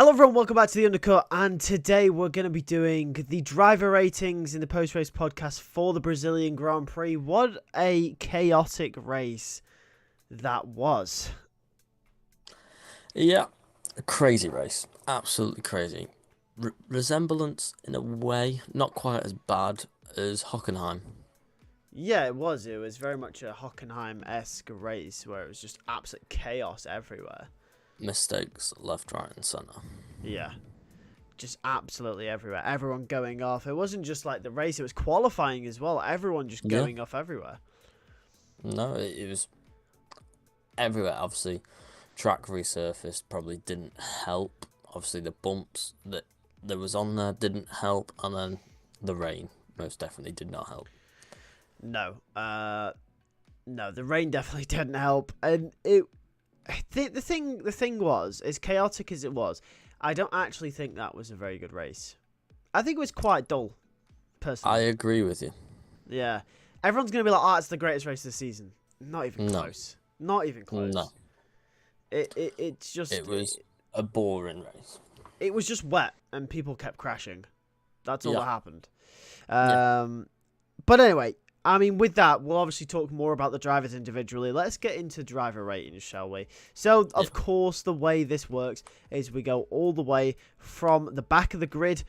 Hello everyone, welcome back to the Undercut, and today we're going to be doing the driver ratings in the post-race podcast for the Brazilian Grand Prix. What a chaotic race that was. Yeah, a crazy race. Absolutely crazy. Resemblance in a way, not quite as bad as Hockenheim. Yeah, it was. It was very much a Hockenheim-esque race where it was just absolute chaos everywhere. Mistakes left, right, and centre. Yeah, just absolutely everywhere. Everyone going off. It wasn't just like the race, it was qualifying as well. Everyone just going off everywhere. No, it was everywhere. Obviously, track resurfaced probably didn't help. Obviously, the bumps that there was on there didn't help. And then the rain most definitely did not help. No, the rain definitely didn't help, and the thing was, as chaotic as it was, I don't actually think that was a very good race. I think it was quite dull, personally. I agree with you. Yeah, everyone's gonna be like, "Oh, it's the greatest race of the season." Not even close. Not even close. No. It's just. It was a boring race. It was just wet, and people kept crashing. That's all that happened. But anyway. I mean, with that, we'll obviously talk more about the drivers individually. Let's get into driver ratings, shall we? So, of course, the way this works is we go all the way from the back of the grid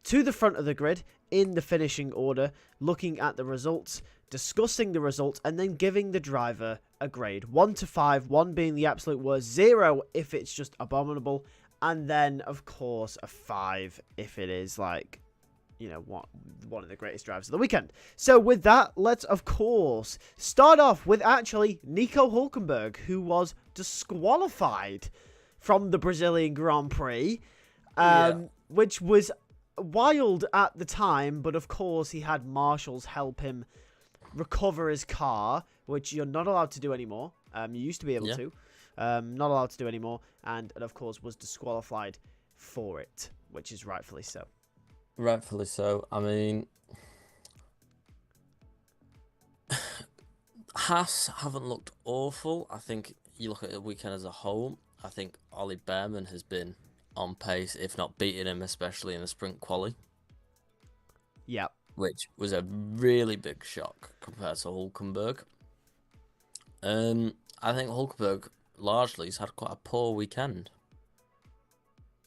to the front of the grid in the finishing order, looking at the results, discussing the results, and then giving the driver a grade. 1 to 5, 1 being the absolute worst, 0 if it's just abominable, and then, of course, a 5 if it is like, you know, one of the greatest drivers of the weekend. So with that, let's, of course, start off with actually Nico Hülkenberg, who was disqualified from the Brazilian Grand Prix, which was wild at the time, but of course he had marshals help him recover his car, which you're not allowed to do anymore. You used to be able to. Not allowed to do anymore, and of course was disqualified for it, which is rightfully so. Rightfully so. I mean, Haas haven't looked awful. I think you look at the weekend as a whole. I think Ollie Behrman has been on pace, if not beating him, especially in the sprint quali. Yeah. Which was a really big shock compared to Hülkenberg. I think Hülkenberg largely has had quite a poor weekend.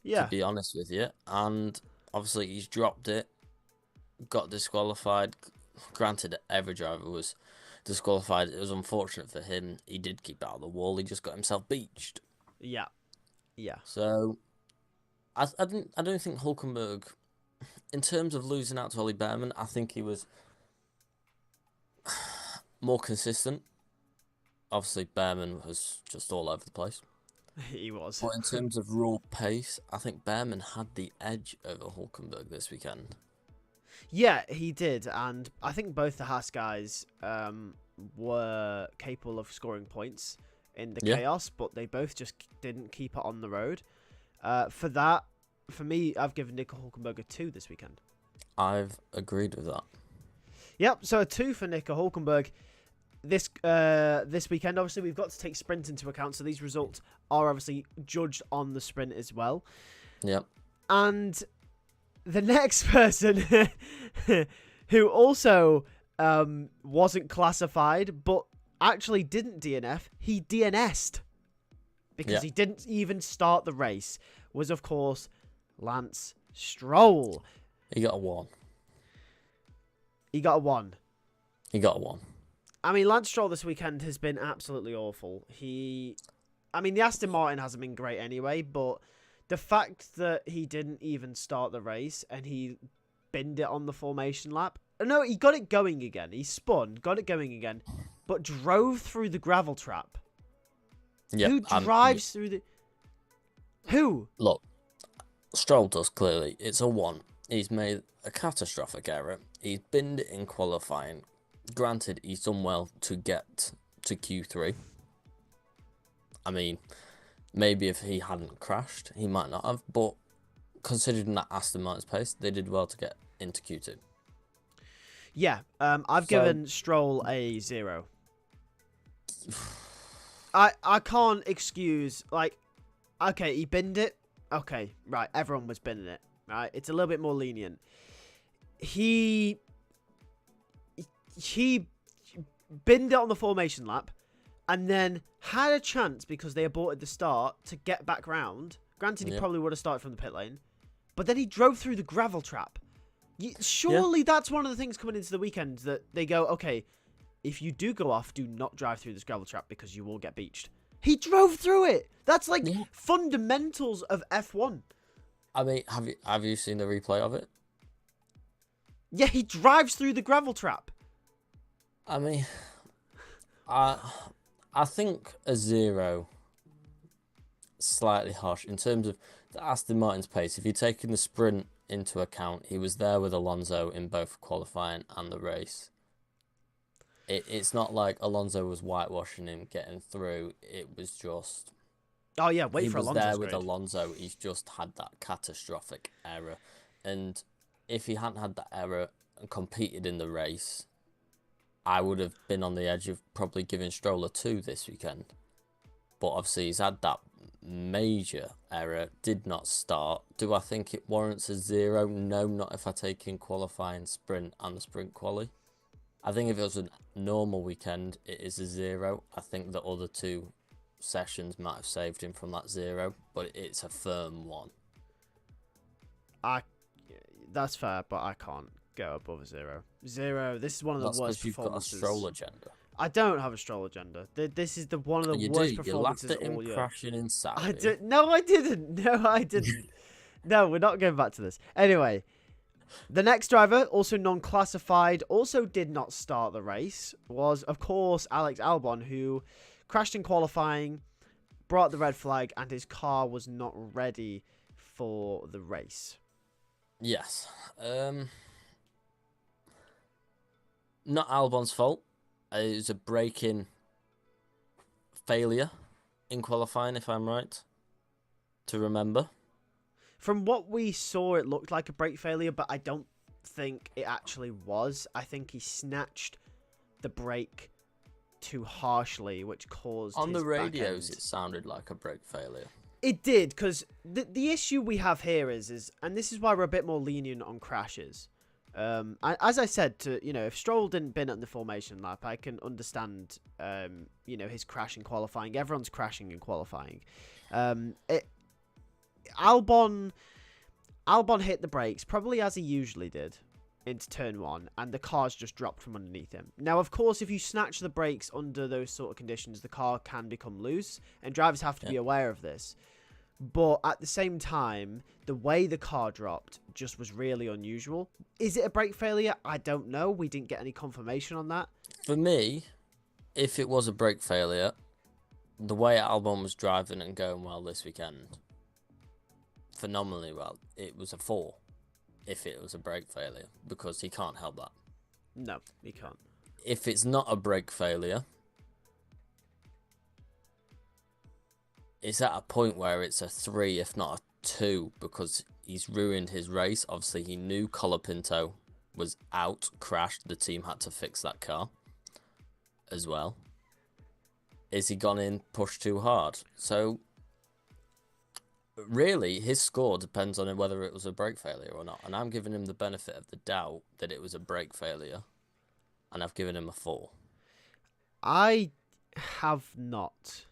Yeah. To be honest with you. And obviously, he's dropped it, got disqualified. Granted, every driver was disqualified. It was unfortunate for him. He did keep out of the wall. He just got himself beached. Yeah. So, I don't think Hülkenberg, in terms of losing out to Ollie Behrman, I think he was more consistent. Obviously, Behrman was just all over the place. He was. But in terms of raw pace, I think Behrman had the edge over Hülkenberg this weekend. Yeah, he did, and I think both the Haas guys were capable of scoring points in the chaos, but they both just didn't keep it on the road. For me, I've given Nico Hülkenberg a 2 this weekend. I've agreed with that. Yep, so a 2 for Nico Hülkenberg. This weekend, obviously, we've got to take sprint into account, so these results are obviously judged on the sprint as well. Yep. And the next person who also wasn't classified, but actually didn't DNF, he DNS'd because he didn't even start the race, was, of course, Lance Stroll. He got a 1. He got a 1. He got a 1. I mean, Lance Stroll this weekend has been absolutely awful. The Aston Martin hasn't been great anyway, but the fact that he didn't even start the race and he binned it on the formation lap. No, he got it going again. He spun, got it going again, but drove through the gravel trap. Yep, Who drives through the... Who? Look, Stroll does clearly. It's a 1. He's made a catastrophic error. He's binned it in qualifying. Granted, he's done well to get to Q3. I mean, maybe if he hadn't crashed, he might not have. But considering that Aston Martin's pace, they did well to get into Q2. Yeah, I've given Stroll a 0. I can't excuse, like, okay, he binned it. Okay, right. Everyone was binning it. Right, it's a little bit more lenient. He binned it on the formation lap, and then had a chance because they aborted the start to get back round. Granted, he probably would have started from the pit lane, but then he drove through the gravel trap. Surely that's one of the things coming into the weekend that they go, okay, if you do go off, do not drive through this gravel trap because you will get beached. He drove through it. That's like fundamentals of F1. I mean, have you seen the replay of it? Yeah, he drives through the gravel trap. I mean, I think a 0 slightly harsh in terms of the Aston Martin's pace. If you're taking the sprint into account, he was there with Alonso in both qualifying and the race. It's not like Alonso was whitewashing him getting through. It was just... Oh, yeah, wait for Alonso's Alonso's there with grid. Alonso. He's just had that catastrophic error. And if he hadn't had that error and competed in the race, I would have been on the edge of probably giving Stroll a 2 this weekend. But obviously he's had that major error, did not start. Do I think it warrants a 0? No, not if I take in qualifying, sprint and the sprint quali. I think if it was a normal weekend, it is a 0. I think the other 2 sessions might have saved him from that 0, but it's a firm 1. That's fair, but I can't go above a 0. 0. This is one of the worst performances. You've got a Stroll agenda. I don't have a Stroll agenda. This is one of the worst performances all year. You laughed at him crashing in Saudi. No, I didn't. No, I didn't. No, we're not going back to this. Anyway, the next driver, also non-classified, also did not start the race, was, of course, Alex Albon, who crashed in qualifying, brought the red flag, and his car was not ready for the race. Yes. Not Albon's fault. It was a braking failure in qualifying, if I'm right to remember. From what we saw, it looked like a brake failure, but I don't think it actually was. I think he snatched the brake too harshly, which caused on his the radios. back end. It sounded like a brake failure. It did, because the issue we have here is, and this is why we're a bit more lenient on crashes. As I said, if Stroll didn't bin at the formation lap, I can understand, his crash in qualifying. Everyone's crashing in qualifying. Albon hit the brakes, probably as he usually did, into turn 1, and the car's just dropped from underneath him. Now, of course, if you snatch the brakes under those sort of conditions, the car can become loose, and drivers have to be aware of this. But at the same time, the way the car dropped just was really unusual. Is it a brake failure? I don't know. We didn't get any confirmation on that. For me, if it was a brake failure, the way Albon was driving and going well this weekend, phenomenally well, it was a 4 if it was a brake failure, because he can't help that. No, he can't. If it's not a brake failure, it's at a point where it's a 3, if not a 2, because he's ruined his race. Obviously, he knew Colapinto was out, crashed. The team had to fix that car as well. Is he gone in, pushed too hard? So, really, his score depends on whether it was a brake failure or not. And I'm giving him the benefit of the doubt that it was a brake failure. And I've given him a 4. I have not.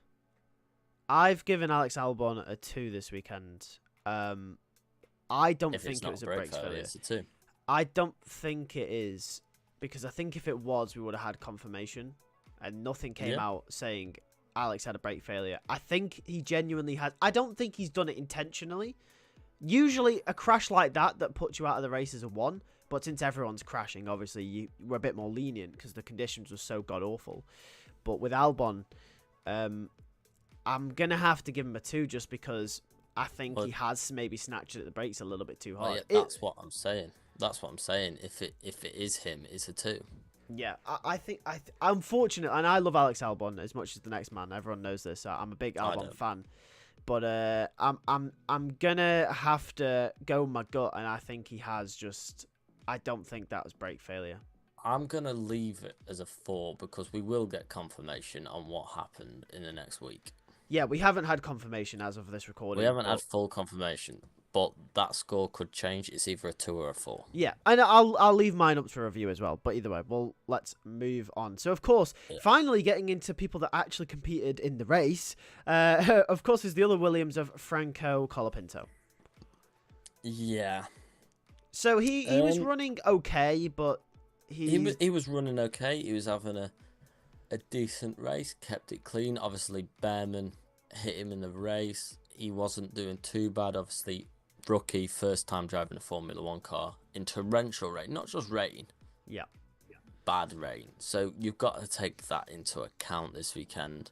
I've given Alex Albon a 2 this weekend. I don't think it was a brake failure. It's a 2. I don't think it is, because I think if it was, we would have had confirmation, and nothing came out saying Alex had a brake failure. I think he genuinely has. I don't think he's done it intentionally. Usually, a crash like that puts you out of the race is a 1. But since everyone's crashing, obviously we're a bit more lenient because the conditions were so god awful. But with Albon, I'm going to have to give him a 2 just because I think he has maybe snatched at the brakes a little bit too hard. That's what I'm saying. That's what I'm saying. If it is him, it's a 2. Yeah, I think I'm fortunate, and I love Alex Albon as much as the next man. Everyone knows this. I'm a big Albon fan. But I'm going to have to go with my gut, and I think he has just... I don't think that was brake failure. I'm going to leave it as a 4 because we will get confirmation on what happened in the next week. Yeah, we haven't had confirmation as of this recording. We haven't but... had full confirmation, but that score could change. It's either a 2 or a 4. Yeah, and I'll leave mine up for review as well. But either way, well, let's move on. So, of course, finally getting into people that actually competed in the race, of course, is the other Williams of Franco Colapinto. Yeah. So he was running okay, but he was running okay. He was having a decent race, kept it clean. Obviously, Behrman hit him in the race. He wasn't doing too bad. Obviously, rookie, first time driving a Formula 1 car in torrential rain, not just rain. Yeah. Bad rain. So you've got to take that into account this weekend.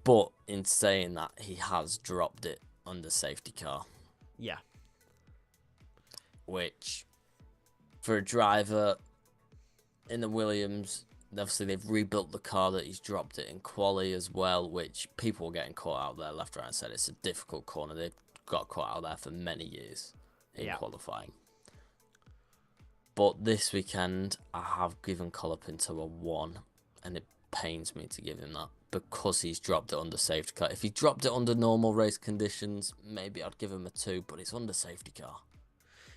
But in saying that, he has dropped it under safety car. Yeah. Which, for a driver in the Williams, obviously they've rebuilt the car that he's dropped it in quali as well, which people were getting caught out there left, right and centre. It's a difficult corner. They've got caught out there for many years in qualifying. But this weekend, I have given Colapinto a 1, and it pains me to give him that because he's dropped it under safety car. If he dropped it under normal race conditions, maybe I'd give him a 2, but it's under safety car.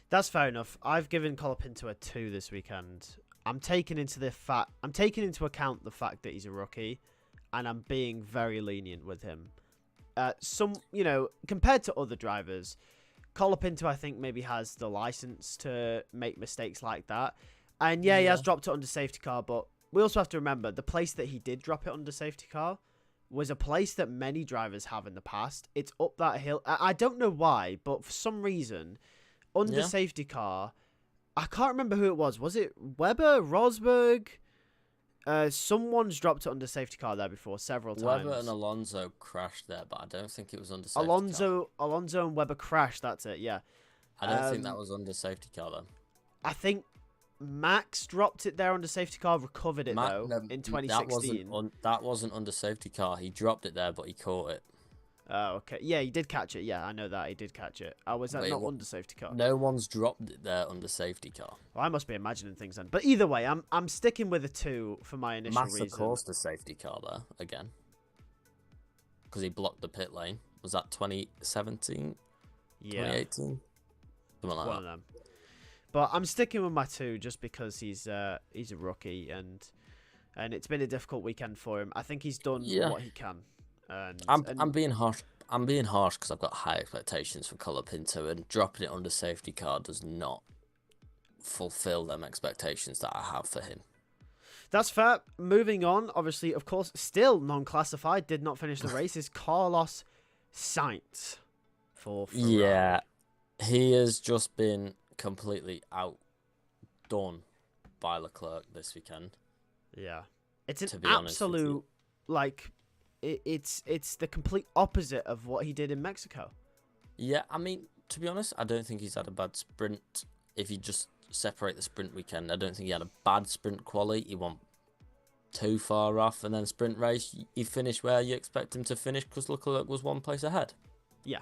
That's fair enough. I've given Colapinto a 2 this weekend. I'm taking into account the fact that he's a rookie, and I'm being very lenient with him. Compared to other drivers, Colapinto, I think, maybe has the license to make mistakes like that. And he has dropped it under safety car, but we also have to remember the place that he did drop it under safety car was a place that many drivers have in the past. It's up that hill. I don't know why, but for some reason, under safety car, I can't remember who it was. Was it Weber? Rosberg? Someone's dropped it under safety car there before several times. Weber and Alonso crashed there, but I don't think it was under safety car. Alonso and Weber crashed, that's it, yeah. I don't think that was under safety car, then. I think Max dropped it there under safety car, recovered it, in 2016. That wasn't under safety car. He dropped it there, but he caught it. Oh, okay. Yeah, he did catch it. Yeah, I know that. He did catch it. Was that not under safety car? No one's dropped it there under safety car. Well, I must be imagining things then. But either way, I'm sticking with a 2 for my initial reason. Massa caused the safety car there, again. Because he blocked the pit lane. Was that 2017? Yeah. 2018? Something like One of them. But I'm sticking with my 2 just because he's a rookie and it's been a difficult weekend for him. I think he's done what he can. I'm being harsh. I'm being harsh because I've got high expectations for Colapinto, and dropping it under safety car does not fulfill them expectations that I have for him. That's fair. Moving on, obviously, of course, still non-classified, did not finish the race, is Carlos Sainz for Ferrari. Yeah, he has just been completely outdone by Leclerc this weekend. Yeah, it's an absolute It's the complete opposite of what he did in Mexico. Yeah, I mean, to be honest, I don't think he's had a bad sprint. If you just separate the sprint weekend, I don't think he had a bad sprint quali. He wasn't too far off, and then sprint race, he finished where you expect him to finish because Leclerc was 1 place ahead. Yeah.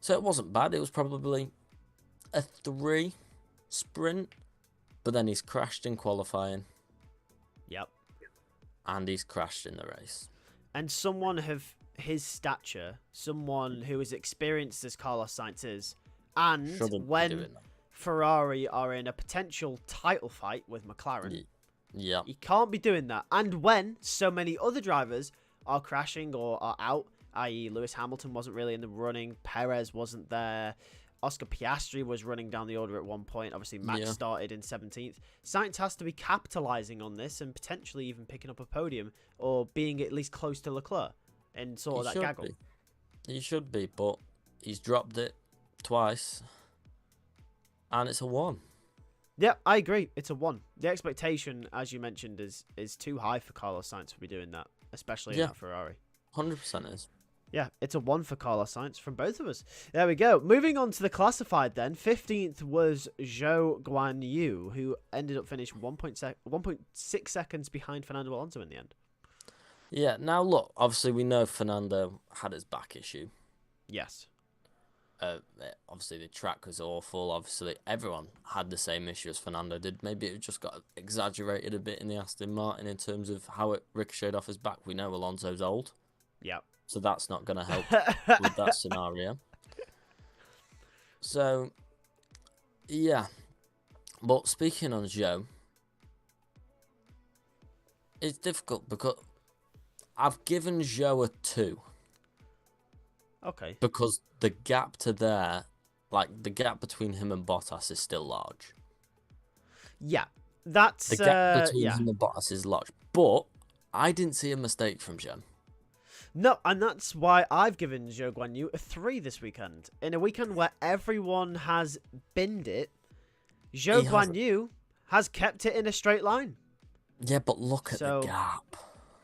So it wasn't bad. It was probably a 3 sprint, but then he's crashed in qualifying. Yep. And he's crashed in the race. And someone of his stature, someone who is experienced as Carlos Sainz is, and when Ferrari are in a potential title fight with McLaren, he can't be doing that. And when so many other drivers are crashing or are out, i.e. Lewis Hamilton wasn't really in the running, Perez wasn't there, Oscar Piastri was running down the order at one point. Obviously, Max started in 17th. Sainz has to be capitalising on this and potentially even picking up a podium or being at least close to Leclerc in sort of that gaggle. He should be, but he's dropped it twice, and it's a 1. Yeah, I agree. It's a 1. The expectation, as you mentioned, is too high for Carlos Sainz to be doing that, especially in that Ferrari. 100% is. Yeah, it's a 1 for Carlos Sainz from both of us. There we go. Moving on to the classified then. 15th was Zhou Guanyu, who ended up finishing 1.6 seconds behind Fernando Alonso in the end. Yeah, now look, obviously we know Fernando had his back issue. Yes. Obviously the track was awful. Obviously everyone had the same issue as Fernando did. Maybe it just got exaggerated a bit in the Aston Martin in terms of how it ricocheted off his back. We know Alonso's old. Yeah. so that's not going to help with that scenario. So, yeah. But speaking on Joe, it's difficult because I've given Joe a 2 Okay. because the gap to there, like the gap between him and Bottas is still large. Yeah. That's The gap between yeah. him and Bottas is large. But I didn't see a mistake from Joe. No, and that's why I've given Zhou Guanyu a 3 this weekend. In a weekend where everyone has binned it, Zhou He hasn't. Guanyu has kept it in a straight line. Yeah, but look at the So gap.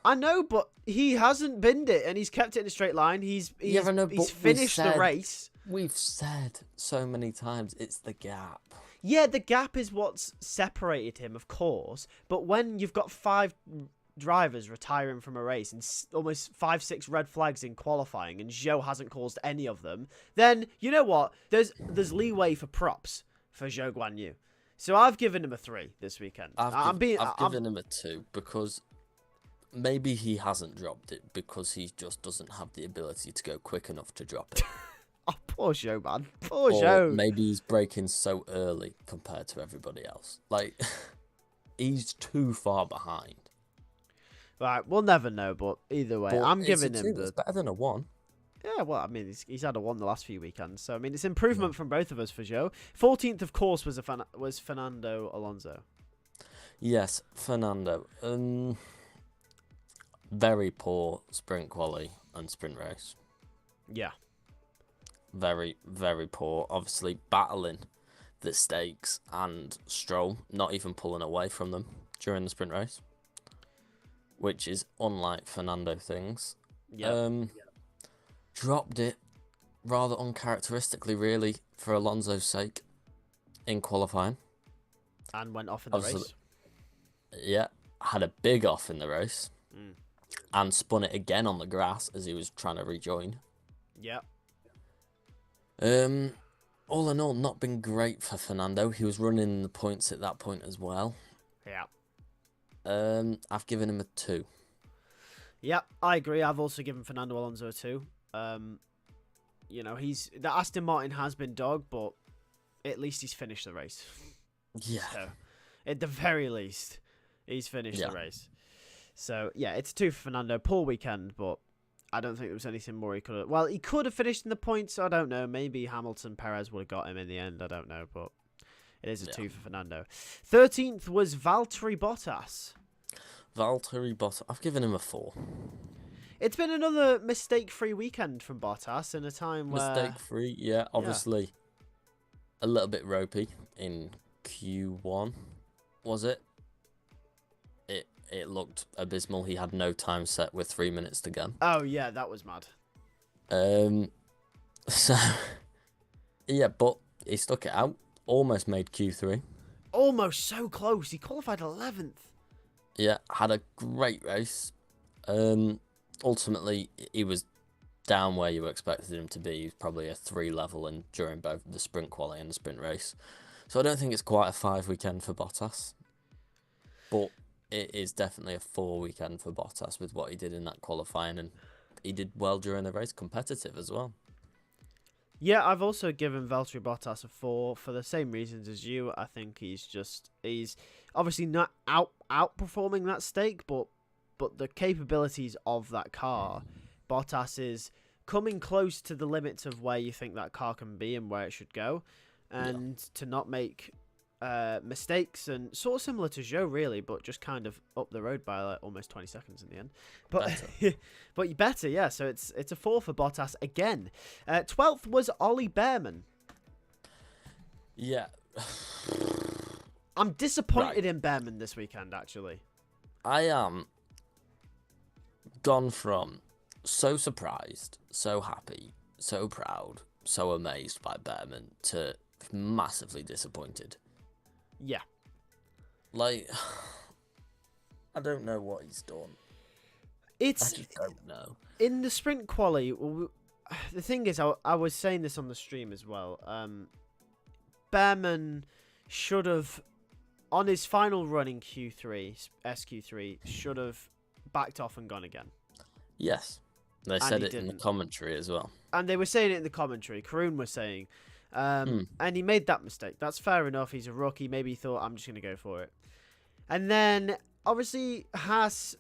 I know, but he hasn't binned it and he's kept it in a straight line. He's finished the race. We've said so many times it's the gap. Yeah, the gap is what's separated him, of course. But when you've got 5 drivers retiring from a race and almost 5-6 red flags in qualifying, and Zhou hasn't caused any of them, then you know what? There's leeway for props for Zhou Guanyu. So I've given him a 3 this weekend. I've given him a 2 because maybe he hasn't dropped it because he just doesn't have the ability to go quick enough to drop it. Oh, poor Zhou, man. Poor Or Zhou. maybe he's braking so early compared to everybody else. Like, he's too far behind. Right, we'll never know, but either way, But I'm it's giving a him 2, the... it's better than a 1. Yeah, well, I mean, he's had a 1 the last few weekends, so I mean, it's improvement from both of us for Zhou. 14th, of course, was Fernando Alonso. Yes, Fernando. Very poor sprint quali and sprint race. Yeah. Very, very poor. Obviously, battling the stakes and Stroll, not even pulling away from them during the sprint race, which is unlike Fernando things. Yeah. Dropped it rather uncharacteristically, really, for Alonso's sake in qualifying. And went off in the race. Yeah, had a big off in the race. Mm. And spun it again on the grass as he was trying to rejoin. Yeah. All in all, not been great for Fernando. He was running the points at that point as well. Yeah. I've given him a 2. Yeah, I agree. I've also given Fernando Alonso a 2. You know, the Aston Martin has been dog, but at least he's finished the race. Yeah. So, at the very least, he's finished the race. So, yeah, it's a 2 for Fernando. Poor weekend, but I don't think there was anything more he could have... Well, he could have finished in the points. I don't know. Maybe Hamilton, Perez would have got him in the end. I don't know, but it is a 2 for Fernando. 13th was Valtteri Bottas. Valtteri Bottas. I've given him a 4. It's been another mistake-free weekend from Bottas in a time where... Mistake-free, yeah. Obviously, a little bit ropey in Q1, was it? It looked abysmal. He had no time set with 3 minutes to go. Oh, yeah, that was mad. So, yeah, but he stuck it out. Almost made Q3. Almost so close. He qualified 11th. Yeah, had a great race. Ultimately, he was down where you expected him to be. He was probably a 3 level during both the sprint quali and the sprint race. So I don't think it's quite a 5 weekend for Bottas. But it is definitely a 4 weekend for Bottas with what he did in that qualifying, and he did well during the race, competitive as well. Yeah, I've also given Valtteri Bottas a 4 for the same reasons as you. I think he's obviously not outperforming that stake, but the capabilities of that car, Bottas is coming close to the limits of where you think that car can be and where it should go, and to not make mistakes, and sort of similar to Zhou really, but just kind of up the road by like almost 20 seconds in the end. But better. But better, yeah. So it's a 4 for Bottas again. 12th was Ollie Behrman. Yeah. I'm disappointed in Behrman this weekend, actually. I am gone from so surprised, so happy, so proud, so amazed by Behrman to massively disappointed. Yeah. Like, I don't know what he's done. I just don't know. In the sprint quali, the thing is, I was saying this on the stream as well. Behrman should have, on his final run in SQ3, should have backed off and gone again. Yes. They and said he it in the didn't. commentary as well. And they were saying it in the commentary. Karun was saying, Hmm. and he made that mistake. That's fair enough. He's a rookie. Maybe he thought, I'm just going to go for it. And then, obviously, Haas...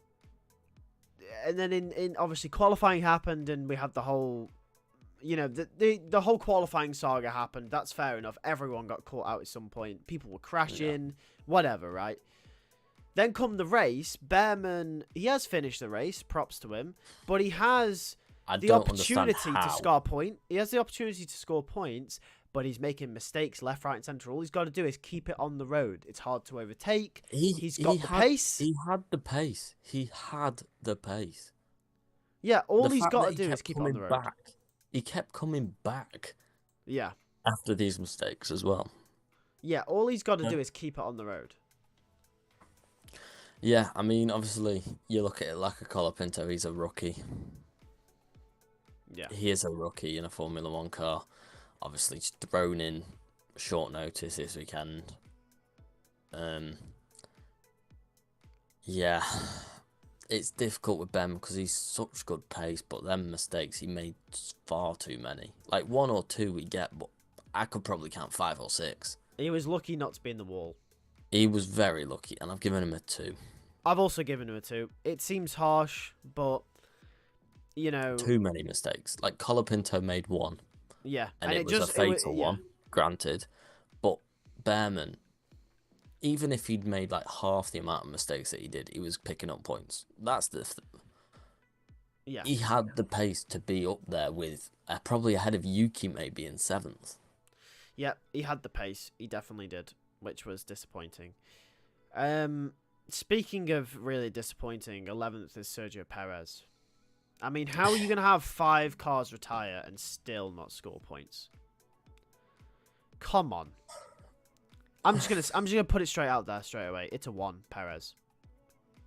And then in obviously qualifying happened, and we had the whole... the whole qualifying saga happened. That's fair enough. Everyone got caught out at some point. People were crashing. Whatever, right? Then come the race. Behrman, he has finished the race. Props to him. But he has... I the don't understand opportunity to how. score a point. He has the opportunity to score points, but he's making mistakes left, right, and centre. All he's got to do is keep it on the road. It's hard to overtake. He's got the pace. He had the pace. He had the pace. Yeah, all The he's fact got that to he do is kept keep it on coming the road. back. He kept coming back Yeah. after these mistakes as well. Yeah, all he's got to do is keep it on the road. Yeah, I mean, obviously, you look at it like a Colapinto, he's a rookie. Yeah. He is a rookie in a Formula One car. Obviously, just thrown in short notice this weekend. Yeah, it's difficult with Ben because he's such good pace, but them mistakes he made far too many. Like 1 or 2 we get, but I could probably count 5 or 6. He was lucky not to be in the wall. He was very lucky, and I've given him a 2. I've also given him a 2. It seems harsh, but Too many mistakes. Like Colapinto made 1. Yeah, And it was a fatal one, granted. But Behrman, even if he'd made like half the amount of mistakes that he did, he was picking up points. That's the yeah. He had the pace to be up there with probably ahead of Yuki maybe in 7th. Yeah, he had the pace. He definitely did, which was disappointing. Speaking of really disappointing, 11th is Sergio Perez. I mean, how are you going to have 5 cars retire and still not score points? Come on. I'm just gonna put it straight out there straight away. It's a 1, Perez.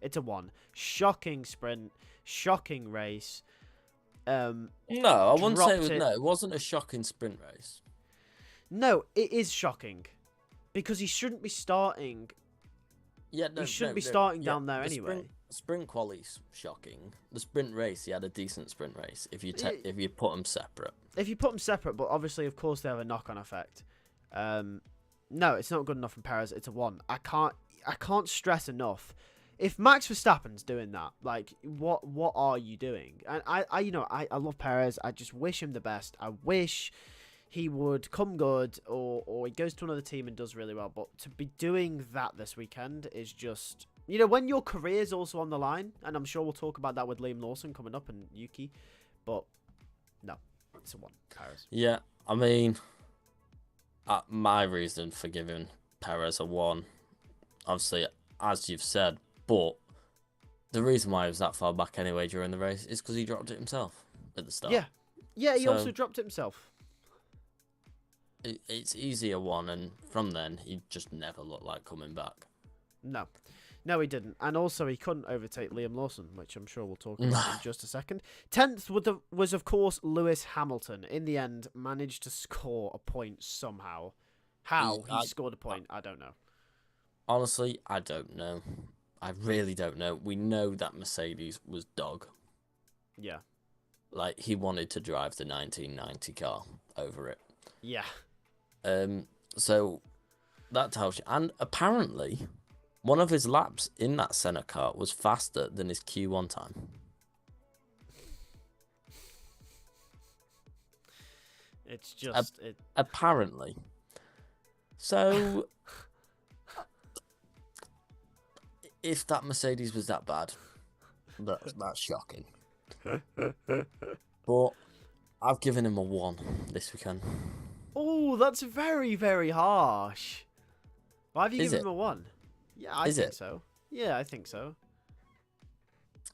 It's a 1. Shocking sprint, shocking race. No, I wouldn't say it was. Dropped it. No, it wasn't a shocking sprint race. No, it is shocking because he shouldn't be starting. Yeah, no, He shouldn't be no. starting Yeah, down there the anyway. Sprint quali's shocking. The sprint race, he had a decent sprint race. If you put them separate. If you put them separate, but obviously, of course, they have a knock-on effect. No, it's not good enough from Perez. It's a 1. I can't stress enough. If Max Verstappen's doing that, like, what are you doing? And I love Perez. I just wish him the best. I wish he would come good, or he goes to another team and does really well. But to be doing that this weekend is just, when your career's also on the line, and I'm sure we'll talk about that with Liam Lawson coming up and Yuki. But no, it's a 1, Perez. Yeah, I mean, my reason for giving Perez a 1, obviously, as you've said, but the reason why he was that far back anyway during the race is because he dropped it himself at the start. Yeah, he also dropped it himself. It's easy a 1, and from then, he just never looked like coming back. No, he didn't. And also, he couldn't overtake Liam Lawson, which I'm sure we'll talk about in just a second. 10th was, of course, Lewis Hamilton. In the end, managed to score a point somehow. How he scored a point, I don't know. Honestly, I don't know. I really don't know. We know that Mercedes was dog. Yeah. Like, he wanted to drive the 1990 car over it. Yeah. So, that tells you. And apparently, one of his laps in that Senna car was faster than his Q1 time. It's just... Apparently. So, if that Mercedes was that bad, that's shocking. But I've given him a 1 this weekend. Oh, that's very, very harsh. Why have you given him a 1? Yeah, I think so. Yeah, I think so.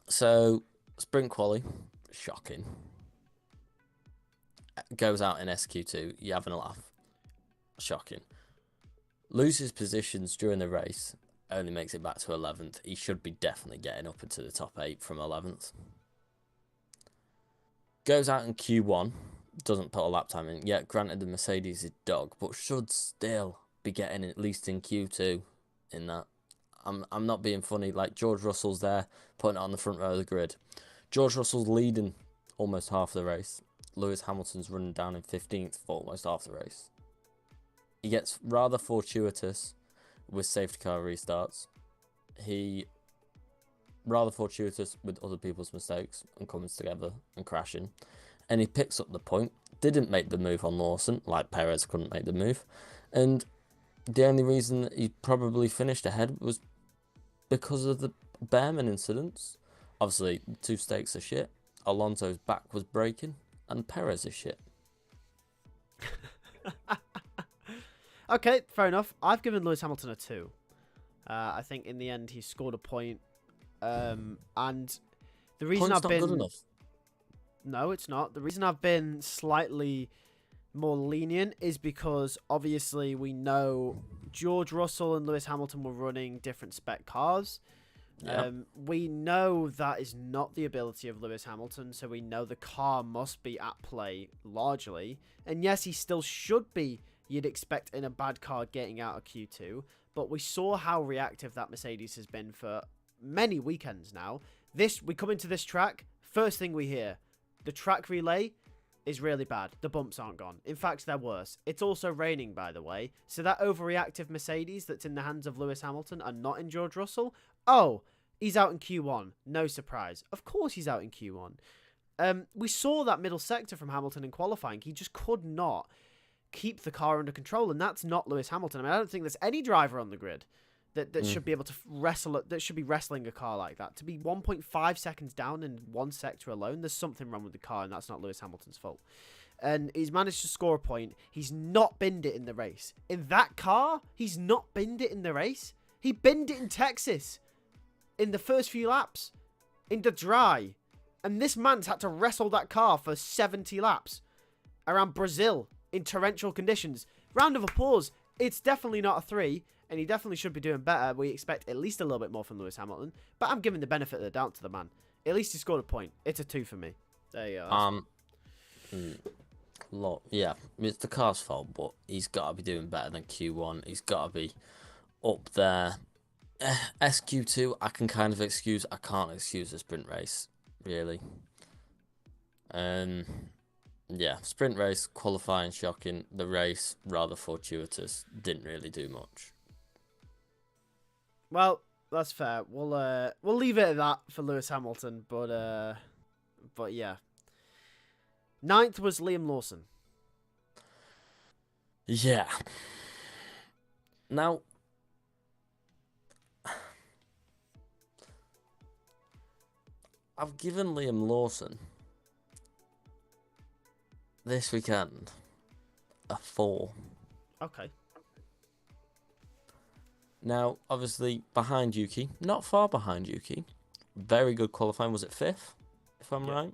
So, sprint quali, shocking. Goes out in SQ2, you having a laugh. Shocking. Loses positions during the race, only makes it back to 11th. He should be definitely getting up into the top 8 from 11th. Goes out in Q1, doesn't put a lap time in. Yeah, granted the Mercedes is dog, but should still be getting at least in Q2 in that. I'm not being funny. Like, George Russell's there, putting it on the front row of the grid. George Russell's leading almost half the race. Lewis Hamilton's running down in 15th for almost half the race. He gets rather fortuitous with safety car restarts. He rather fortuitous with other people's mistakes and coming together and crashing. And he picks up the point. Didn't make the move on Lawson, like Perez couldn't make the move. And the only reason that he probably finished ahead was because of the Behrman incidents. Obviously, 2 stakes are shit. Alonso's back was breaking, and Perez is shit. Okay, fair enough. I've given Lewis Hamilton a 2. I think in the end he scored a point. And the reason Point's I've not been... good enough. No, it's not. The reason I've been slightly more lenient is because obviously we know George Russell and Lewis Hamilton were running different spec cars. Yep. We know that is not the ability of Lewis Hamilton, so we know the car must be at play largely. And yes, he still should be, you'd expect, in a bad car getting out of Q2, but we saw how reactive that Mercedes has been for many weekends now. We come into this track, first thing we hear, the track relay is really bad. The bumps aren't gone. In fact, they're worse. It's also raining, by the way. So that overreactive Mercedes that's in the hands of Lewis Hamilton and not in George Russell, oh, he's out in Q1. No surprise. Of course he's out in Q1. We saw that middle sector from Hamilton in qualifying. He just could not keep the car under control, and that's not Lewis Hamilton. I mean, I don't think there's any driver on the grid that should be able to that should be wrestling a car like that. To be 1.5 seconds down in one sector alone, there's something wrong with the car, and that's not Lewis Hamilton's fault. And he's managed to score a point. He's not binned it in the race. In that car, he's not binned it in the race. He binned it in Texas in the first few laps in the dry. And this man's had to wrestle that car for 70 laps around Brazil in torrential conditions. Round of applause. It's definitely not a 3, and he definitely should be doing better. We expect at least a little bit more from Lewis Hamilton, but I'm giving the benefit of the doubt to the man. At least he scored a point. It's a 2 for me. There you go. Yeah, it's the car's fault, but he's got to be doing better than Q1. He's got to be up there. SQ2, I can kind of excuse. I can't excuse the sprint race, really. Yeah, sprint race, qualifying shocking. The race, rather fortuitous. Didn't really do much. Well, that's fair. We'll leave it at that for Lewis Hamilton, but yeah. 9th was Liam Lawson. Yeah. Now, I've given Liam Lawson this weekend a 4. Okay. Now, obviously, behind Yuki, not far behind Yuki. Very good qualifying. Was it 5th, if I'm right?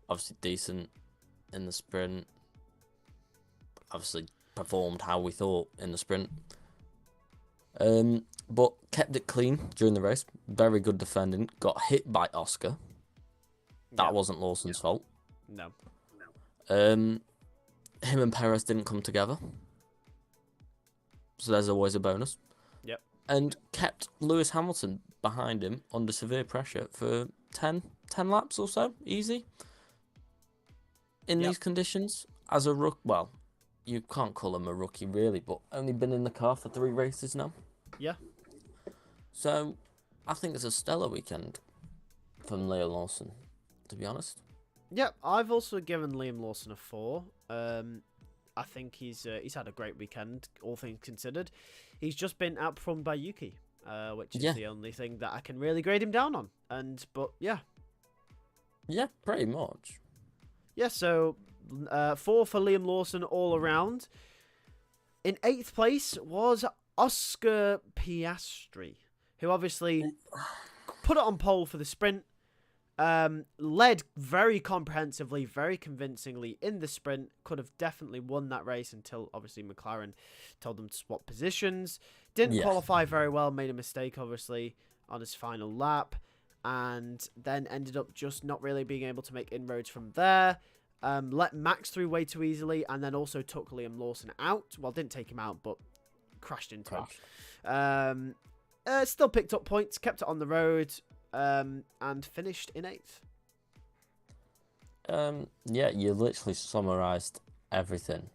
Obviously, decent in the sprint. Obviously, performed how we thought in the sprint. But kept it clean during the race. Very good defending. Got hit by Oscar. That wasn't Lawson's fault. No. Him and Perez didn't come together. So there's always a bonus. Yep. And kept Lewis Hamilton behind him under severe pressure for 10 laps or so. Easy. In these conditions, as a rookie, well, you can't call him a rookie really, but only been in the car for 3 races now. Yeah. So, I think it's a stellar weekend from Liam Lawson, to be honest. Yep, I've also given Liam Lawson a 4. I think he's had a great weekend, all things considered. He's just been outperformed by Yuki, which is the only thing that I can really grade him down on. But yeah. Yeah, pretty much. Yeah, so 4 for Liam Lawson all around. In 8th place was Oscar Piastri, who obviously put it on pole for the sprint. Led very comprehensively, very convincingly in the sprint. Could have definitely won that race until obviously McLaren told them to swap positions. Didn't qualify very well, made a mistake obviously on his final lap, and then ended up just not really being able to make inroads from there. Let Max through way too easily, and then also took Liam Lawson out. Well, didn't take him out, but crashed into him. Still picked up points, kept it on the road, and finished in 8th. Yeah, you literally summarised everything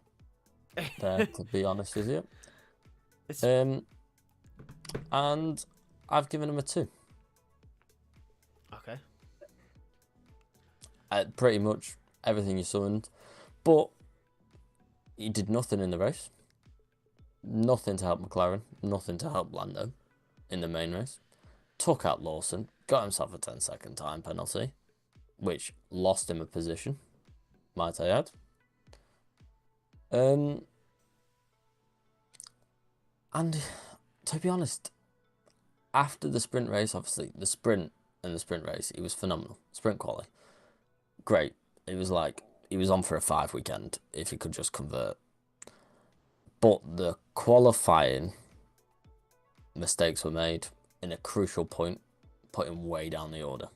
there, to be honest with you. It's And I've given him a 2. okay. Pretty much everything you summoned, but he did nothing in the race. Nothing to help McLaren, nothing to help Lando in the main race. Took out Lawson, got himself a 10-second time penalty, which lost him a position, might I add. And to be honest, after the sprint race, obviously the sprint and the sprint race, he was phenomenal. Sprint quali, great. It was like he was on for a 5 weekend if he could just convert. But the qualifying mistakes were made in a crucial point, put him way down the order.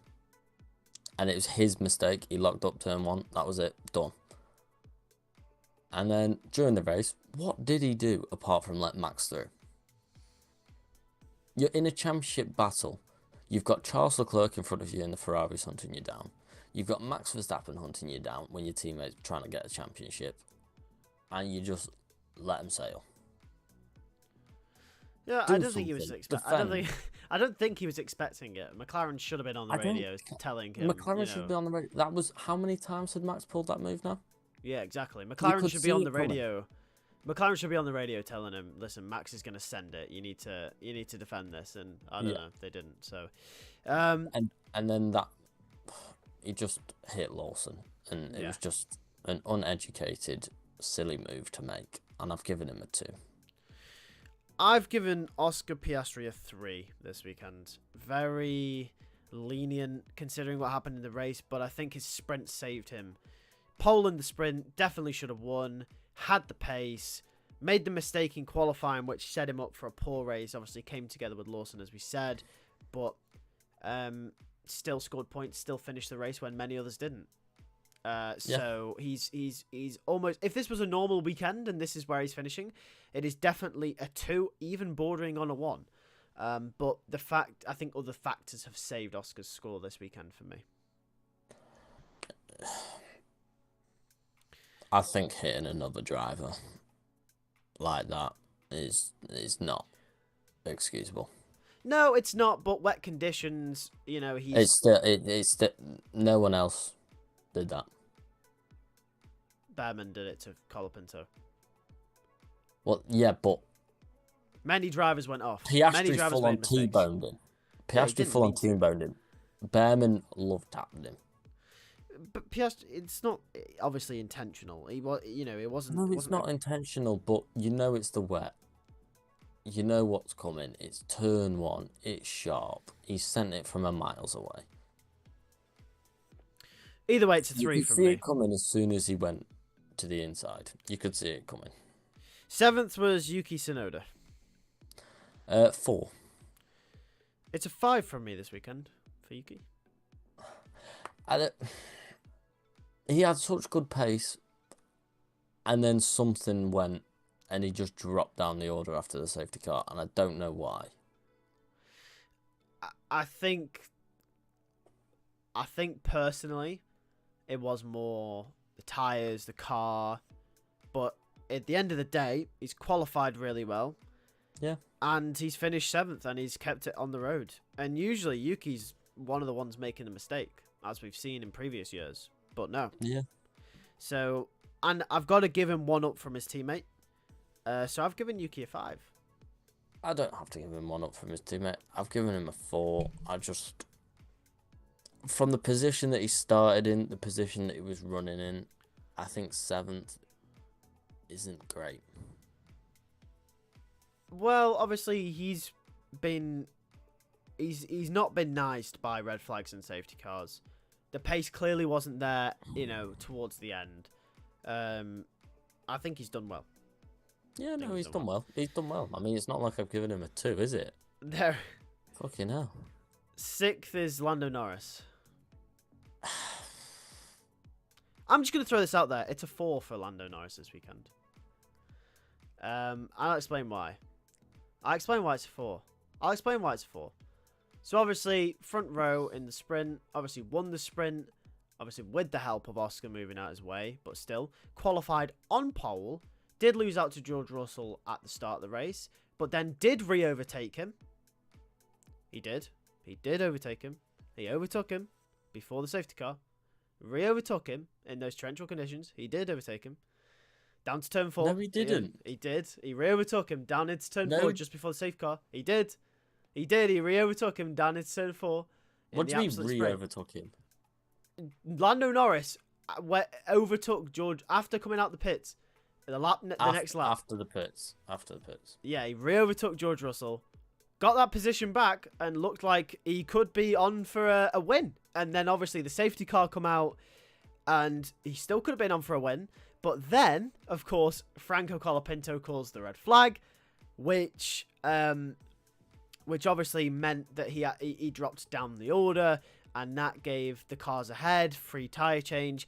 And it was his mistake. He locked up turn 1. That was it. Done. And then during the race, what did he do apart from let Max through? You're in a championship battle. You've got Charles Leclerc in front of you and the Ferraris hunting you down. You've got Max Verstappen hunting you down when your teammate's trying to get a championship. And you just let him sail. Yeah, I don't think he was expecting. I don't think he was expecting it. McLaren should have been on the radio telling him. McLaren should be on the radio. That was how many times had Max pulled that move now? Yeah, exactly. McLaren should be on the radio. McLaren should be on the radio telling him, "Listen, Max is going to send it. You need to defend this." And I don't know, they didn't. So, and then that he just hit Lawson, and it was just an uneducated, silly move to make. And I've given him a 2. I've given Oscar Piastri a 3 this weekend. Very lenient considering what happened in the race, but I think his sprint saved him. Pole in the sprint, definitely should have won. Had the pace, made the mistake in qualifying, which set him up for a poor race. Obviously came together with Lawson, as we said, but still scored points, still finished the race when many others didn't. So he's almost, if this was a normal weekend and this is where he's finishing, it is definitely a 2, even bordering on a 1. But I think other factors have saved Oscar's score this weekend for me. I think hitting another driver like that is not excusable. No, it's not. But wet conditions, It's still no one else did that. Behrman did it to Colapinto. Well, yeah, but many drivers went off. Piastri full on T-boned him. Piastri full on T-boned him. Behrman love tapped him. But Piastri, it's not obviously intentional. It wasn't. No, it's not intentional, but it's the wet. You know what's coming. It's turn 1. It's sharp. He sent it from a miles away. Either way, it's a 3 from me. You could see it coming as soon as he went to the inside. You could see it coming. 7th was Yuki Tsunoda. 4. It's a 5 from me this weekend for Yuki. He had such good pace, and then something went, and he just dropped down the order after the safety car, and I don't know why. I think personally, it was more the tyres, the car, but at the end of the day, he's qualified really well. Yeah. And he's finished 7th, and he's kept it on the road. And usually, Yuki's one of the ones making the mistake, as we've seen in previous years. But no. Yeah. So, and I've got to give him 1 up from his teammate. So I've given Yuki a 5. I don't have to give him 1 up from his teammate. I've given him a 4. From the position that he started in, the position that he was running in, I think 7th isn't great. Well, obviously he's not been niced by red flags and safety cars. The pace clearly wasn't there, towards the end. I think he's done well. Yeah, no, he's done well. He's done well. I mean, it's not like I've given him a 2, is it? There. Fucking hell. 6th is Lando Norris. I'm just going to throw this out there. It's a 4 for Lando Norris this weekend. I'll explain why. I'll explain why it's a 4. So obviously, front row in the sprint. Obviously won the sprint. obviously with the help of Oscar moving out his way, but still, qualified on pole, did lose out to George Russell at the start of the race, but then did re-overtake him. He did. He did overtake him. He overtook him before the safety car. Re-overtook him in those torrential conditions. He did overtake him. Down to turn 4. No, he didn't. He did. He re-overtook him down into turn 4 No. just before the safety car. He did. He did. He re-overtook him down into turn 4. What do you mean re-overtook him? Lando Norris overtook George after coming out the pits. The next lap. After the pits. Yeah, he re-overtook George Russell. Got that position back and looked like he could be on for a win. And then obviously the safety car come out and he still could have been on for a win. But then, of course, Franco Colapinto calls the red flag, which obviously meant that he dropped down the order, and that gave the cars ahead free tyre change.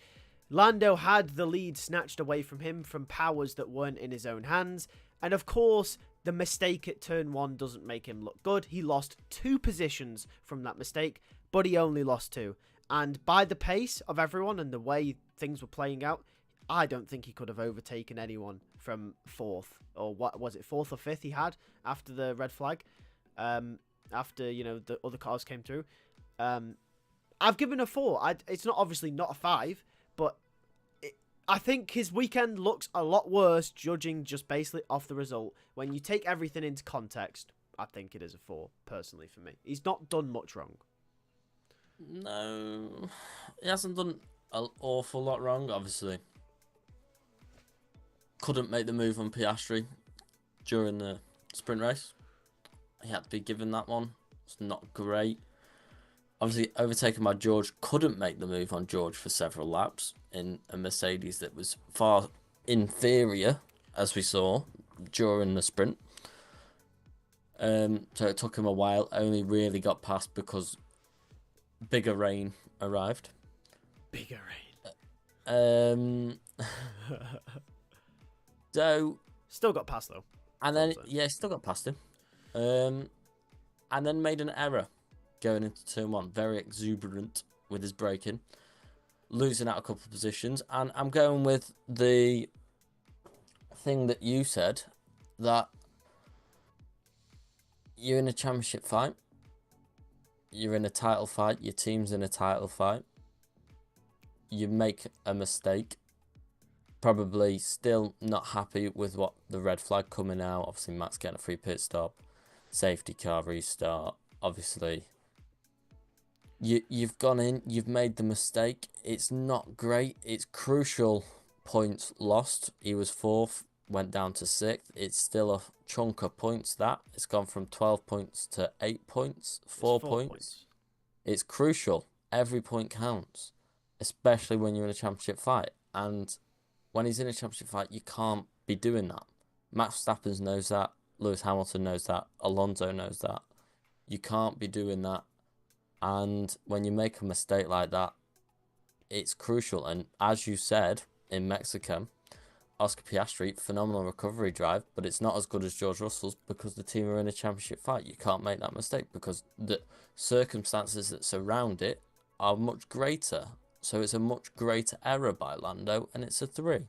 Lando had the lead snatched away from him from powers that weren't in his own hands. And of course, the mistake at turn 1 doesn't make him look good. He lost 2 positions from that mistake, but he only lost 2. And by the pace of everyone and the way things were playing out, I don't think he could have overtaken anyone from 4th. Or what was it, 4th or 5th he had after the red flag. After, the other cars came through. I've given a 4. It's not obviously not a 5, but I think his weekend looks a lot worse judging just basically off the result. When you take everything into context, I think it is a 4, personally, for me. He's not done much wrong. No, he hasn't done an awful lot wrong, obviously. Couldn't make the move on Piastri during the sprint race. He had to be given that one. It's not great. Obviously, overtaken by George, couldn't make the move on George for several laps in a Mercedes that was far inferior, as we saw during the sprint. So it took him a while. Only really got past because bigger rain arrived. Bigger rain. So still got past though. And then still got past him. And then made an error going into turn 1. Very exuberant with his braking. Losing out a couple of positions. And I'm going with the thing that you said, that you're in a championship fight. You're in a title fight. Your team's in a title fight. You make a mistake. Probably still not happy with what the red flag coming out. Obviously, Max getting a free pit stop. Safety car restart. Obviously, you've gone in. You've made the mistake. It's not great. It's crucial points lost. He was 4th. Went down to 6th. It's still a chunk of points that. It's gone from 12 points to 8 points. 4 points. It's crucial. Every point counts. Especially when you're in a championship fight. And when he's in a championship fight, you can't be doing that. Max Verstappen knows that. Lewis Hamilton knows that. Alonso knows that. You can't be doing that. And when you make a mistake like that, it's crucial. And as you said, in Mexico, Oscar Piastri, phenomenal recovery drive, but it's not as good as George Russell's because the team are in a championship fight. You can't make that mistake because the circumstances that surround it are much greater. So it's a much greater error by Lando, and it's a 3.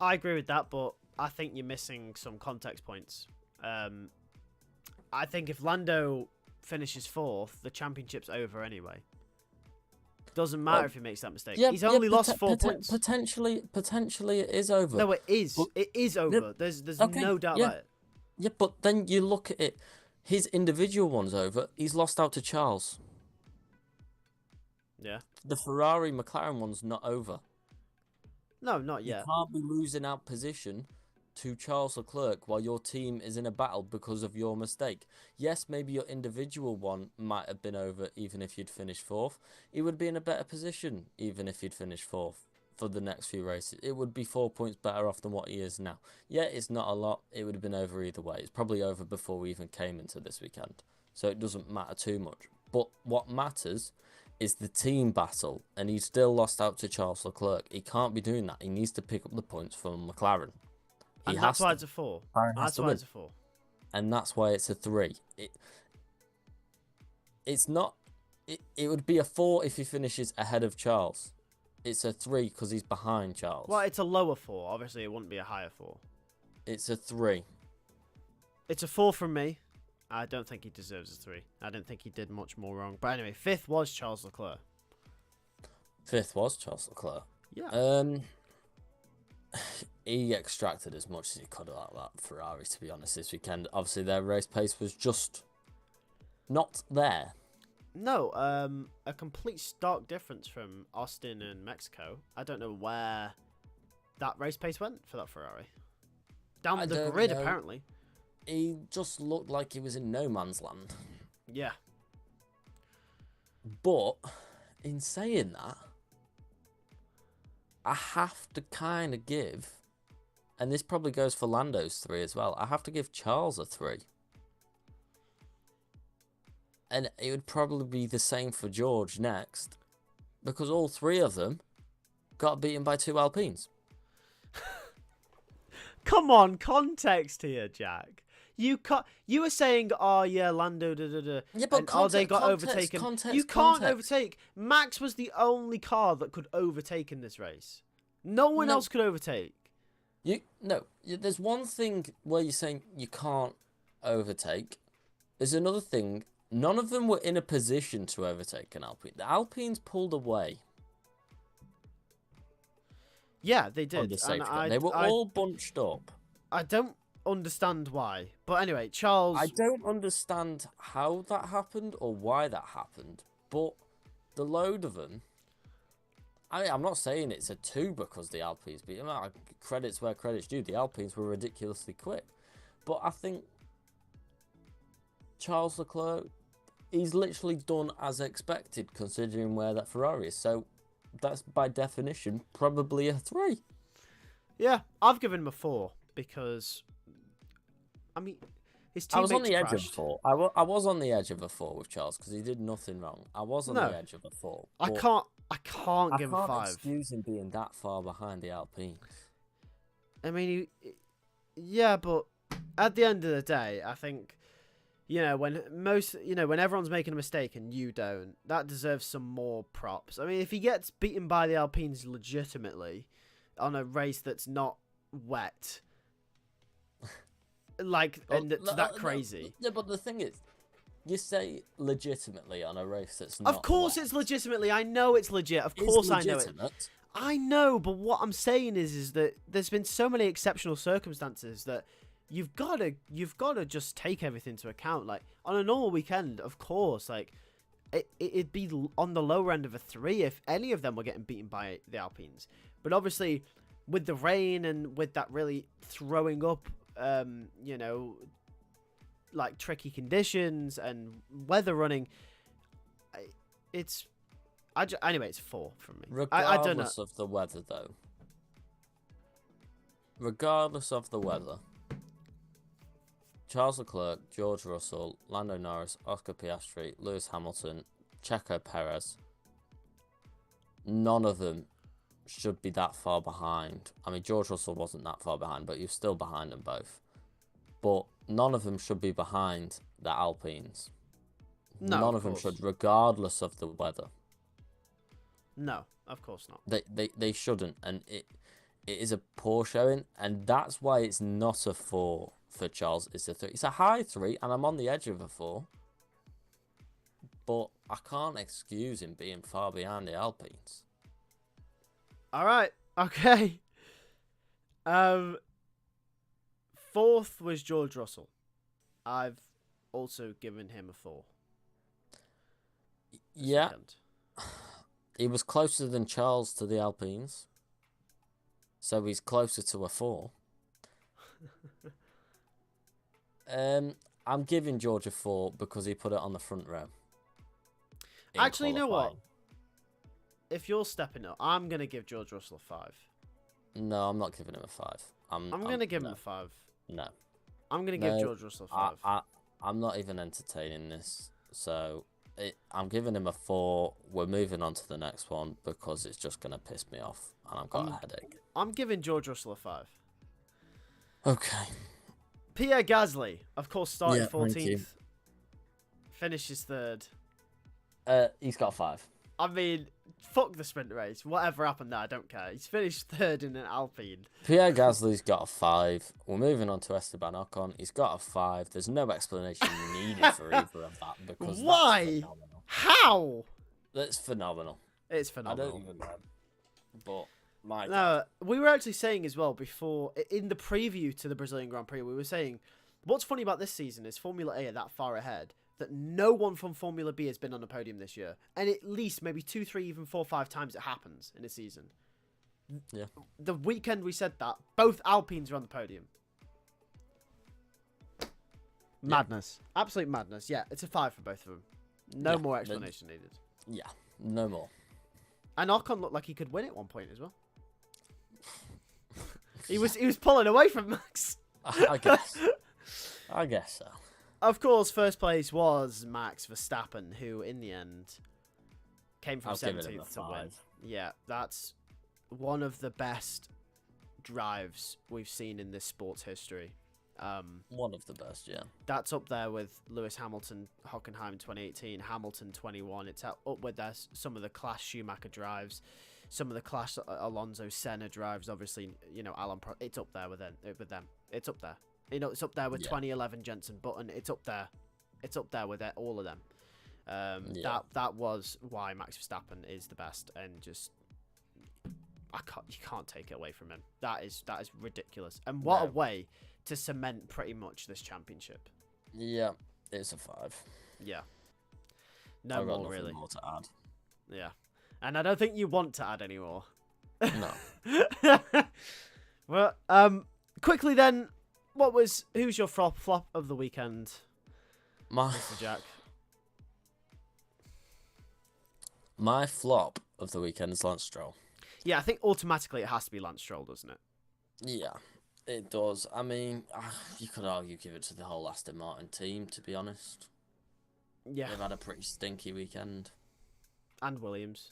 I agree with that, but I think you're missing some context points. I think if Lando finishes 4th, the championship's over anyway. Doesn't matter if he makes that mistake. Yeah, He's only lost 4 points. Potentially it is over. No, it is. But, it is over. There's no doubt about it. Yeah, but then you look at it. His individual one's over. He's lost out to Charles. Yeah. The Ferrari McLaren one's not over. No, not yet. You can't be losing out position to Charles Leclerc while your team is in a battle because of your mistake. Yes, maybe your individual one might have been over even if you'd finished 4th. He would be in a better position even if he'd finished 4th for the next few races. It would be 4 points better off than what he is now. Yeah, it's not a lot. It would have been over either way. It's probably over before we even came into this weekend. So it doesn't matter too much. But what matters is the team battle, and he's still lost out to Charles Leclerc. He can't be doing that. He needs to pick up the points from McLaren. And that's why it's a 4. That's why it's a 4. And that's why it's a 3. It's not It would be a 4 if he finishes ahead of Charles. It's a 3 because he's behind Charles. Well, it's a lower 4. Obviously, it wouldn't be a higher 4. It's a 3. It's a 4 from me. I don't think he deserves a 3. I don't think he did much more wrong. But anyway, 5th was Charles Leclerc. 5th was Charles Leclerc. Yeah. He extracted as much as he could out of that Ferrari, to be honest, this weekend. Obviously, their race pace was just not there. No, a complete stark difference from Austin and Mexico. I don't know where that race pace went for that Ferrari. Down the grid, apparently. He just looked like he was in no man's land. Yeah. But, in saying that, I have to kind of give, and this probably goes for Lando's 3 as well, I have to give Charles a 3. And it would probably be the same for George next, because all 3 of them got beaten by 2 Alpines. Come on, context here, Jack. You were saying, oh yeah, Lando, Yeah, but and, they got overtaken. You can't overtake. Max was the only car that could overtake in this race. No one else could overtake. There's one thing where you're saying you can't overtake. There's another thing. None of them were in a position to overtake an Alpine. The Alpines pulled away. Yeah, they did. They were all bunched up. I don't understand why. But anyway, Charles... I don't understand how that happened or why that happened. But the load of them... I'm not saying it's a 2 because the Alpines beat them. Credits where credit's due. The Alpines were ridiculously quick. But I think Charles Leclerc, he's literally done as expected considering where that Ferrari is. So that's by definition probably a 3. Yeah, I've given him a 4 because, I mean, his teammates I was on the edge crashed. of a 4. I was on the edge of a 4 with Charles because he did nothing wrong. I was on the edge of a 4. I can't give him 5. I can't excuse him being that far behind the Alpines. I mean, yeah, but at the end of the day, I think, when everyone's making a mistake and you don't, that deserves some more props. I mean, if he gets beaten by the Alpines legitimately on a race that's not wet, and it's that crazy. Yeah, but the thing is, you say legitimately on a race that's not. Of course, it's legitimately. I know it's legit. Of course, I know it. I know, but what I'm saying is that there's been so many exceptional circumstances that you've got to just take everything into account. Like on a normal weekend, of course, it'd be on the lower end of a 3 if any of them were getting beaten by the Alpines. But obviously, with the rain and with that really throwing up, tricky conditions and weather running, anyway, it's 4 from me. Regardless of the weather, though. Regardless of the weather, Charles Leclerc, George Russell, Lando Norris, Oscar Piastri, Lewis Hamilton, Checo Perez, none of them should be that far behind. I mean, George Russell wasn't that far behind, but you're still behind them both. But none of them should be behind the Alpines. No, none of them should, regardless of the weather. No, of course not. They shouldn't, and it is a poor showing, and that's why it's not a 4 for Charles. It's a 3. It's a high 3, and I'm on the edge of a 4. But I can't excuse him being far behind the Alpines. All right, okay. 4th was George Russell. I've also given him a 4. Yeah. He was closer than Charles to the Alpines. So he's closer to a 4. I'm giving George a 4 because he put it on the front row. Actually, you know what? If you're stepping up, I'm going to give George Russell a 5. No, I'm not giving him a 5. I'm going to give him a 5. No. I'm going to give George Russell a 5. I'm not even entertaining this. So I'm giving him a 4. We're moving on to the next one because it's just going to piss me off and I've got a headache. I'm giving George Russell a 5. Okay. Pierre Gasly, of course, started 14th. Finishes 3rd. He's got a 5. I mean, fuck the sprint race. Whatever happened there, I don't care. He's finished third in an Alpine. Pierre Gasly's got a 5. We're moving on to Esteban Ocon. He's got a 5. There's no explanation needed for either of that because Why? that's phenomenal. How? That's phenomenal. It's I phenomenal. don't even know. But my God. No, we were actually saying as well before, in the preview to the Brazilian Grand Prix, we were saying, what's funny about this season is Formula A are that far ahead that no one from Formula B has been on the podium this year. And at least maybe 2, 3, even 4, 5 times it happens in a season. Yeah. The weekend we said that, both Alpines are on the podium. Madness. Yeah. Absolute madness. Yeah, it's a 5 for both of them. No more explanation needed. Yeah, no more. And Ocon looked like he could win at one point as well. he was pulling away from Max. I guess. I guess so. Of course, first place was Max Verstappen, who in the end came from 17th to win. Yeah, that's one of the best drives we've seen in this sport's history. One of the best, yeah. That's up there with Lewis Hamilton, Hockenheim 2018, Hamilton 21. It's up with some of the class Schumacher drives, some of the class Alonso Senna drives. Obviously, it's up there with them. It's up there. It's up there with 2011 Jenson Button. It's up there. It's up there with all of them. That was why Max Verstappen is the best, and just you can't take it away from him. That is ridiculous. And what a way to cement pretty much this championship. Yeah, it's a 5. Yeah. No more really. More to add. Yeah, and I don't think you want to add any more. No. Well, quickly then. Who's your flop of the weekend, Mr. Jack? My flop of the weekend is Lance Stroll. Yeah, I think automatically it has to be Lance Stroll, doesn't it? Yeah, it does. I mean, you could argue give it to the whole Aston Martin team, to be honest. Yeah. They've had a pretty stinky weekend. And Williams,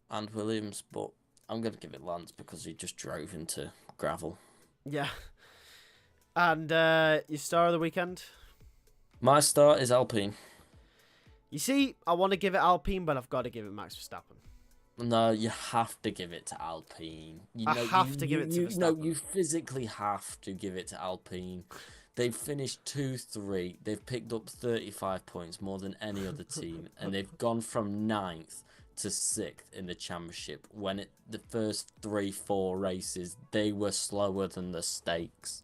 but I'm going to give it Lance because he just drove into gravel. Yeah. And your star of the weekend? My star is Alpine. You see, I want to give it Alpine, but I've got to give it Max Verstappen. No, you have to give it to Alpine. I have to give it to Verstappen. No, you physically have to give it to Alpine. They've finished 2-3. They've picked up 35 points, more than any other team, and they've gone from 9th to 6th in the championship. When the first 3-4 races, they were slower than the stakes.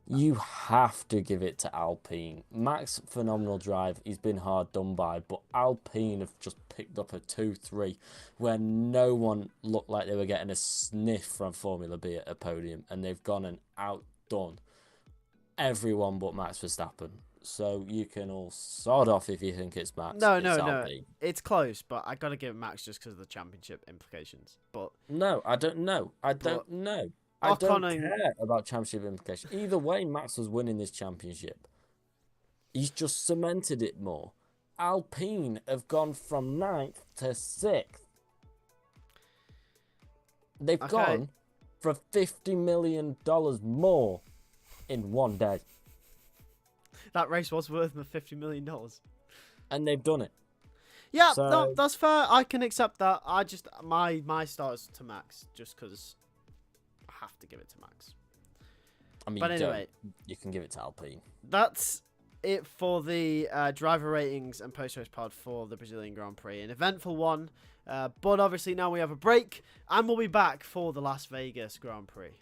You have to give it to Alpine. Max, phenomenal drive. He's been hard done by, but Alpine have just picked up a 2-3 where no one looked like they were getting a sniff from Formula B at a podium, and they've gone and outdone everyone but Max Verstappen. So you can all sod off if you think it's Max. No. It's close, but I got to give it Max just because of the championship implications. But no, I don't know. I don't know. I don't care about championship implications. Either way, Max was winning this championship. He's just cemented it more. Alpine have gone from 9th to 6th. They've gone for $50 million more in one day. That race was worth $50 million. And they've done it. Yeah, no, that's fair. I can accept that. I just, my star is to Max, just because I have to give it to Max. I mean, but anyway, you can give it to Alpine. That's it for the driver ratings and post-race pod for the Brazilian Grand Prix. An eventful one, but obviously now we have a break, and we'll be back for the Las Vegas Grand Prix.